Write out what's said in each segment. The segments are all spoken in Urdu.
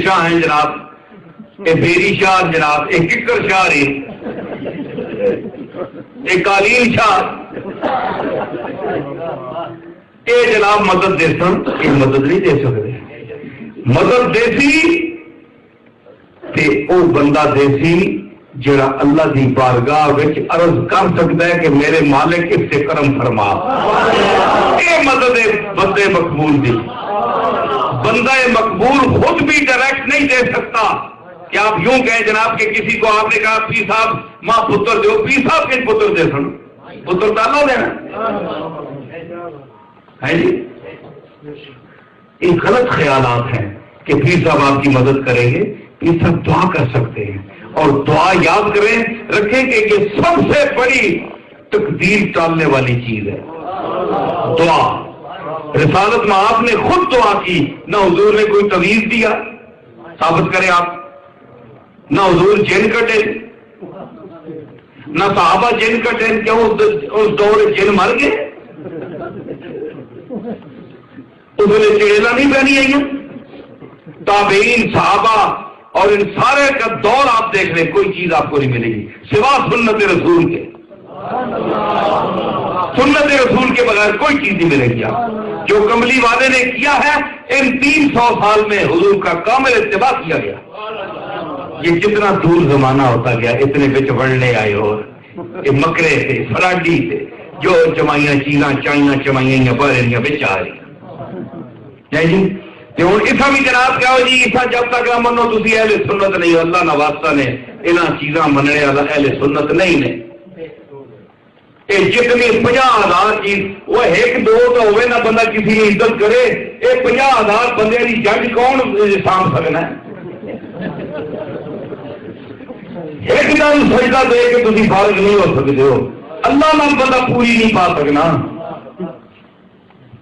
شاہ ہیں جناب، یہ بیری شاہ جناب، ایک ککر شاہ رہی، ایک قالین شاہ، یہ جناب مدد دے سن، یہ مدد نہیں دے سکتے. مدد دیسی تے او بندہ دیسی جڑا اللہ دی بارگاہ وچ عرض کر سکتا ہے کہ میرے مالک اس سے کرم فرما. یہ مدد بندے مقبول دی. بندہ مقبول خود بھی ڈائریکٹ نہیں دے سکتا کہ آپ یوں کہیں جناب کہ کسی کو آپ نے کہا پیر صاحب ماں پتر دو، پیر صاحب کے پتر دے سن، پتر ڈالو دینا ہے جی. یہ غلط خیالات ہیں کہ پیر صاحب آپ کی مدد کریں گے. پیر صاحب دعا کر سکتے ہیں، اور دعا یاد کریں رکھیں کہ یہ سب سے بڑی تقدیر ٹالنے والی چیز ہے دعا. رسالت میں آپ نے خود دعا کی، نہ حضور نے کوئی تویز دیا ثابت کرے آپ، نہ حضور جن کٹے، نہ صحابہ جن کٹے. کیوں اس دور جن مر گئے؟ اس نے چڑیلا نہیں پہنی آئی. تابعین، صحابہ اور ان سارے کا دور آپ دیکھ لیں، کوئی چیز آپ کو نہیں ملے گی سوا سنت رسول کے. سنت رسول کے بغیر کوئی چیز نہیں ملے گی. آپ جو کملی والے نے کیا ہے ان 300 سال میں حضور کا کامل اتباع کیا گیا. یہ جتنا دور زمانہ ہوتا گیا اتنے بچ بڑھنے آئے، اور یہ مکرے تھے، فراڈی تھے، جو جمائیاں چیزاں چائیاں چمائیاں بارے بچ آ رہی جی. ہوں اتنا بھی جناب کیا ہو جی، اتنا جب تک نہ منو تھی اہل سنت نہیں ہو. اللہ نہ واسطہ نے یہاں چیزاں مننے والا اہل سنت نہیں نے. یہ جتنی 50,000 چیز وہ ایک دو تو ہوئے نہ بندہ کسی کی عزت کرے، یہ 50,000 بندے کی جنگ کون سانپ سکنا ہے؟ ایک دم سجدہ دے کے تھی فارغ نہیں ہو سکتے ہو. اللہ نال بندہ پوری نہیں پا سکنا.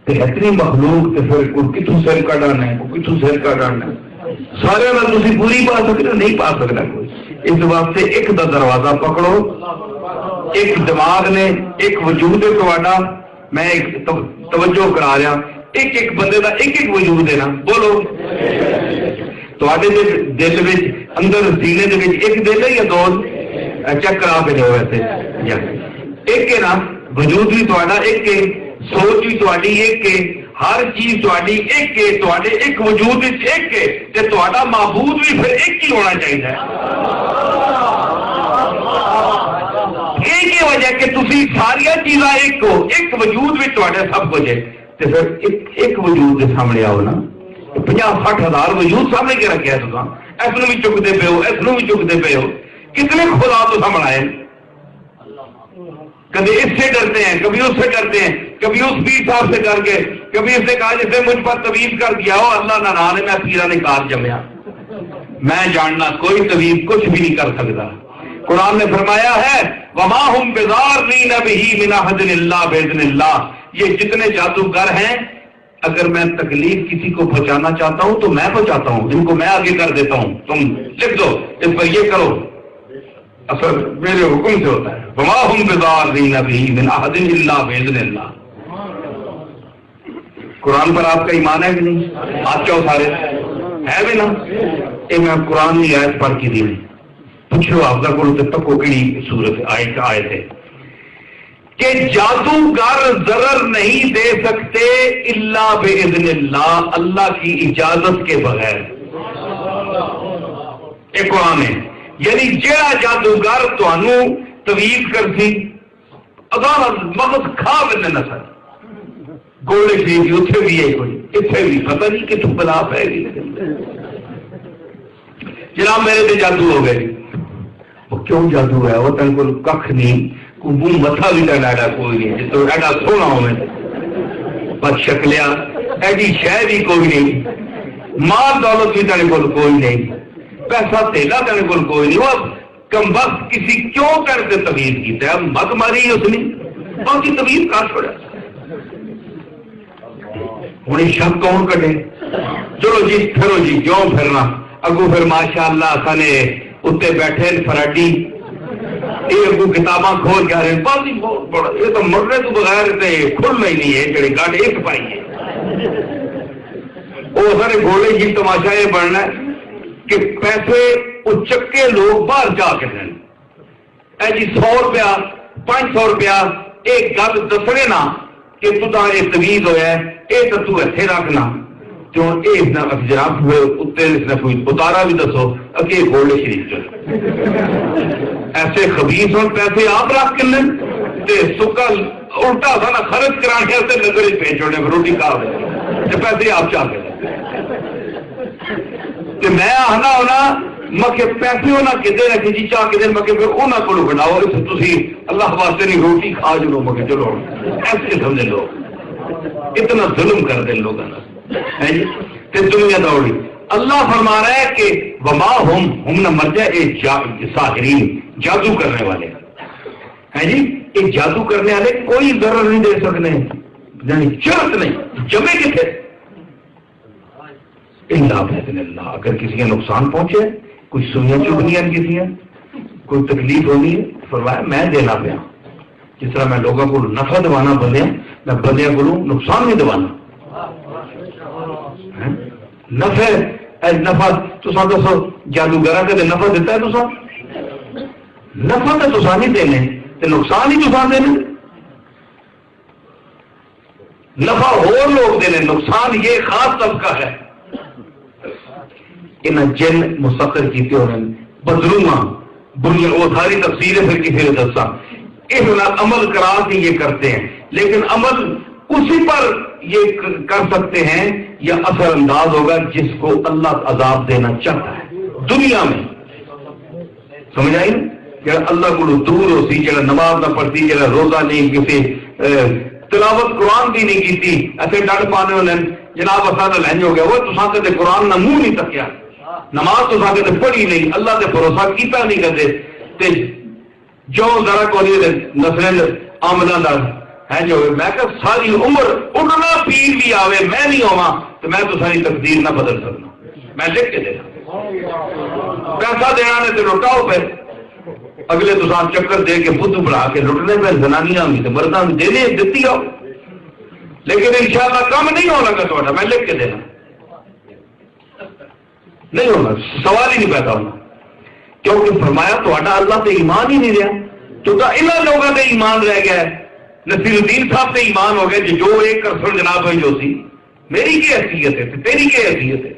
اتنی مخلوق تو پھر کتوں سر کا ڈرنا ہے، کتوں سر کا ڈرنا ہے. سارے تھی پوری پا سکنا نہیں پا سکنا کوئی. اس واسطے ایک دا دروازہ پکڑو، ایک دماغ نے، ایک وجود ہے تھوڑا. میں ایک توجہ کرا رہا، ایک ایک بندے کا ایک ایک وجود ہے نا. بولو دل میں اندر سینے دے ایک دل ہے یا دو؟ چیک کرا کے جاؤ. ویسے ایک ہے نا، وجود بھی تھوڑا ایک ہے، سوچ بھی تھوڑی ایک ہے، ہر چیز تھوڑی ایک ہے، تھوڑے ایک وجود ایک ہے، تے تھوڑا معبود بھی پھر ایک ہی ہونا چاہیے. ایک ہی وجہ کہ تسی ساری چیزاں ایک ہو، ایک وجود بھی تھوڑے سب کچھ ہے. تے پھر ایک وجود کے سامنے آؤ نا، 50-60 وجود سامنے کے رکھے ہے. تو اس بھی چکتے پے ہو، اس بھی چکتے پے ہو. کتنے خدا تو سامنے کبھی اس سے ڈرتے ہیں، کبھی اس سے ڈرتے ہیں، کبھی اس پیر صاحب سے ڈر کے، کبھی اس نے کہا جیسے مجھ پر طبیب کر دیا ہو اللہ نہ رانے میں پیرا نے کار جمیا. میں جاننا کوئی طبیب کچھ بھی نہیں کر سکتا. قرآن نے فرمایا ہے وما ہم بضارین بہ من احد الا باذن اللہ. یہ جتنے جادوگر ہیں اگر میں تکلیف کسی کو پہنچانا چاہتا ہوں تو میں پہنچاتا ہوں، ان کو میں آگے کر دیتا ہوں. تم لکھ دو اس پر یہ کرو، اثر میرے حکم سے ہوتا ہے. وما ہم بضارین بہ من احد الا باذن اللہ. قرآن پر آپ کا ایمان ہے کہ نہیں؟ آپ کیا سارے ہے بھی نا. یہ میں قرآن کی آیت پڑھ کے دی پوچھو آپ کا کو تکو کہڑی صورت آئے تھے کہ جادوگر ضرر نہیں دے سکتے الا باذن اللہ، اللہ کی اجازت کے بغیر. ایک قرآن ہے. یعنی جیڑا جادوگر تانوں تویز کرسی اگر مغز کھا بنے نہ سر گولے شریف اتنے بھی ہے کوئی اتنے بھی پتہ نہیں کتوں بلا پہ گئی. جناب میرے تے جادو ہو گئے. وہ کیوں جادو ہے؟ وہ تین کو کھ نہیں، کوئی منہ متھا بھی ڈاڈا کوئی نہیں، جس تو ایڈا سونا ہو بس شکلیا ایڈی شہ بھی کوئی نہیں، مال دولت بھی تیرے کو کوئی نہیں، پیسہ تیلا تیرے کو کوئی نہیں. وہ کم وقت کسی کیوں کر کے طویز کیتا ہے؟ مت ماری اس نے باقی طویز کاٹ چھوڑا. ہوں شک کون کٹے؟ چلو جی پھرو جی کیوں پھرنا. اگو پھر ماشاء اللہ سنے اتنے بیٹھے فراڈی یہ اگو کتاباں کھول کے آ رہے ہیں یہ تو مرنے تو بغیر کھلنا ہی نہیں ہے جڑی گاڈ ایک پائی ہے. وہ سارے گھوڑے جی تماشا یہ بننا ہے کہ پیسے اچکے لوگ باہر جا کے دیں اے جی 100 روپیہ 500 روپیہ ایک گل دسنے نا کہ تو یہ تویز ہوا ہے یہ تو اتنے رکھنا کیوں جناب ہوئے اتنے کوئی اتارا بھی دسو اگے گولڈ شریف چلے ایسے خبیث اور پیسے آپ رکھ کے لیں سکا الٹا سا نا خرچ کرانے سے نظر ہی پہ چھوڑنے روٹی کھا دیں پیسے آپ چاہ کے میں آنا ہونا مکے پیسے ہونا کدے رکھے جی چاہ کے دن مکے پھر انہوں کو بناؤ تھی اللہ واسطے نہیں روٹی کھا جلو مکے چلو ایسے سمجھے لوگ اتنا ظلم کر دیں لوگوں نے دنیا دوڑی اللہ فرما رہا ہے کہ وما ہم نہ مر جائے ساحرین جادو کرنے والے ہیں جی یہ جادو کرنے والے کوئی ضرر نہیں دے سکتے یعنی چرت نہیں جمے کتنے اللہ بہتن اللہ اگر کسی کا نقصان پہنچے کچھ سنیاں چبنیاں کسی کوئی تکلیف ہونی ہے فرمایا میں دینا پیا جس طرح میں لوگوں کو نفع دوانا بندے میں بندے کو نقصان نہیں دوانا نفع تو دسو جادوگر کے نفع دیتا ہے تو نفع تو تصا نہیں دینے تو نقصان ہی تصا دینے نفع اور لوگ دینے نقصان یہ خاص طبقہ ہے انہیں جن مسخر کیتے ہوئے بدلوما بنیا وہ ساری تفصیل ہے پھر کسی نے دسا اس عمل کرا کے یہ کرتے ہیں لیکن عمل اسی پر یہ کر سکتے ہیں یا اثر انداز ہوگا جس کو اللہ عذاب دینا چاہتا ہے دنیا میں سمجھ آئی جڑا اللہ کو دور ہو سی جڑا نماز نہ پڑھتی جڑا روزہ نہیں کسی تلاوت قرآن کی نہیں کی ایسے ڈٹ پانے ہونے جناب اصل لینج ہو گیا وہ تو تے قرآن نہ منہ نہیں تکیا نماز تو تے پڑھی نہیں اللہ تے بھروسہ کیتا نہیں کرتے تے جو ذرا کو نسل آمدہ دار ہے جو میں کہ ساری عمر اٹھنا پیر بھی آوے میں نہیں ہوا تو میں تو ساری تقدیر نہ بدل سکتا میں لکھ کے دینا پیسہ دینا نے تو لٹاؤ پہ اگلے تو ساتھ چکر دے کے بدھ بڑھا کے لٹنے پہ زنانیاں بھی تو مرداں بھی دینے دیتی آؤ لیکن انشاءاللہ کام نہیں ہونا گا تو میں لکھ کے دینا نہیں ہونا سوال ہی نہیں پیدا ہونا کیونکہ فرمایا تو اللہ تے ایمان ہی نہیں رہا تو انہوں لوگوں نے ایمان رہ گیا ہے نصیر الدین صاحب سے ایمان ہو گئے جو ایک کرسن جناب ہوئی جو سی میری کی حیثیت ہے تیری کی حیثیت ہے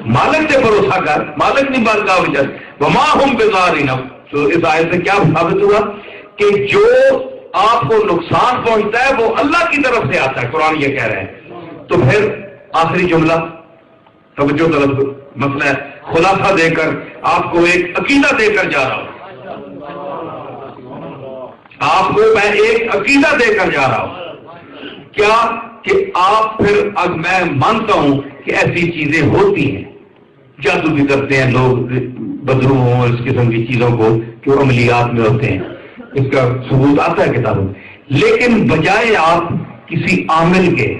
مالک سے بھروسہ کر مالک نہیں بات کا وجہ وما ہم بظاہرین تو اس آیت سے کیا ثابت ہوا کہ جو آپ کو نقصان پہنچتا ہے وہ اللہ کی طرف سے آتا ہے قرآن یہ کہہ رہے ہیں تو پھر آخری جملہ توجہ طلب مسئلہ خلاصہ دے کر آپ کو ایک عقیدہ دے کر جا رہا ہوں آپ کو میں ایک عقیدہ دے کر جا رہا ہوں کیا کہ آپ پھر اب میں مانتا ہوں کہ ایسی چیزیں ہوتی ہیں جادو بھی کرتے ہیں لوگ بدرو ہوں اس قسم کی چیزوں کو کہ وہ عملیات میں ہوتے ہیں اس کا ثبوت آتا ہے کتابوں میں لیکن بجائے آپ کسی عامل کے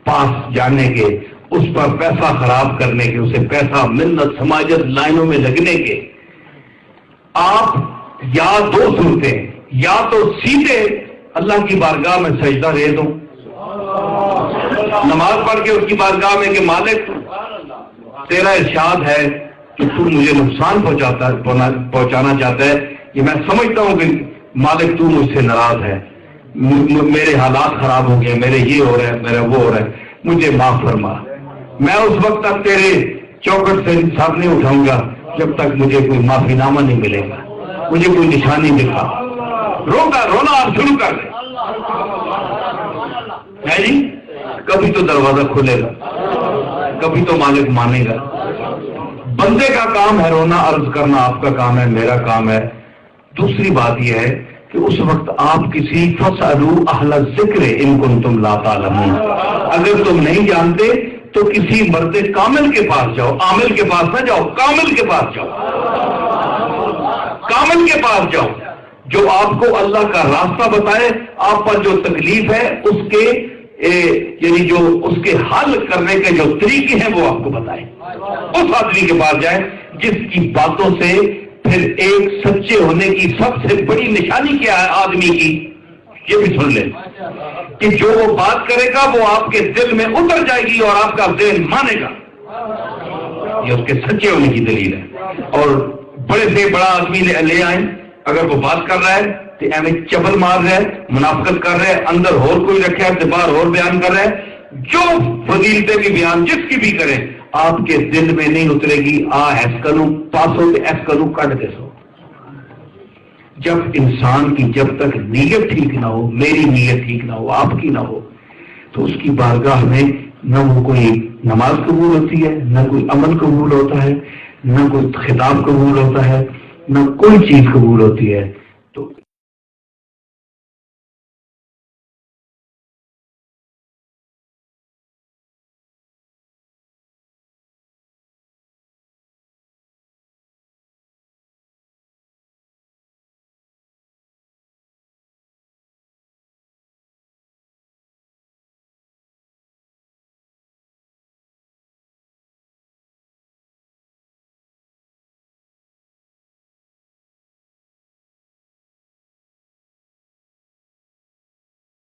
پاس جانے کے اس پر پیسہ خراب کرنے کے اسے پیسہ منت سماجت لائنوں میں لگنے کے آپ یا دو صورتیں یا تو سیدھے اللہ کی بارگاہ میں سجدہ دے دو نماز پڑھ کے اس کی بارگاہ میں کہ مالک تیرا ارشاد ہے کہ تو مجھے نقصان پہنچانا چاہتا ہے یہ میں سمجھتا ہوں کہ مالک تو مجھ سے ناراض ہے میرے حالات خراب ہو گئے میرے یہ ہو رہا ہے میرا وہ ہو رہا ہے مجھے معاف فرما میں اس وقت تک تیرے چوکٹ سے ساتھ نہیں اٹھاؤں گا جب تک مجھے کوئی معافی نامہ نہیں ملے گا مجھے کوئی نشانی دکھا رونا آپ شروع کر دیں ہے جی کبھی تو دروازہ کھلے گا کبھی تو مالک مانے گا بندے کا کام ہے رونا عرض کرنا آپ کا کام ہے میرا کام ہے دوسری بات یہ ہے کہ اس وقت آپ کسی فَاسْأَلُوا أَهْلَ الذِّكْرِ إِن كُنتُمْ لَا تَعْلَمُونَ اگر تم نہیں جانتے تو کسی مرد کامل کے پاس جاؤ عامل کے پاس نہ جاؤ کامل کے پاس جاؤ کامل کے پاس جاؤ جو آپ کو اللہ کا راستہ بتائے آپ پر جو تکلیف ہے اس کے یعنی جو اس کے حل کرنے کے جو طریقے ہیں وہ آپ کو بتائے اس آدمی کے پاس جائے جس کی باتوں سے پھر ایک سچے ہونے کی سب سے بڑی نشانی کیا ہے آدمی کی یہ بھی سن لیں کہ جو وہ بات کرے گا وہ آپ کے دل میں اتر جائے گی اور آپ کا ذہن مانے گا. یہ اس کے سچے ہونے کی دلیل ہے. اور بڑے سے بڑا آدمی لے آئیں، اگر وہ بات کر رہا ہے تو ایویں چبل مار رہا ہے، منافقت کر رہا ہے، اندر اور کوئی رکھا ہے تو باہر اور بیان کر رہا ہے، جو فضیلتیں بھی بیان جس کی بھی کرے آپ کے دل میں نہیں اترے گی. ایس کروں پاسو تو ایس کروں کٹ دے سو. جب انسان کی جب تک نیت ٹھیک نہ ہو، میری نیت ٹھیک نہ ہو، آپ کی نہ ہو، تو اس کی بارگاہ میں نہ وہ کوئی نماز قبول ہوتی ہے، نہ کوئی عمل قبول ہوتا ہے، نہ کوئی خطاب قبول ہوتا ہے، نہ کوئی چیز قبول ہوتی ہے.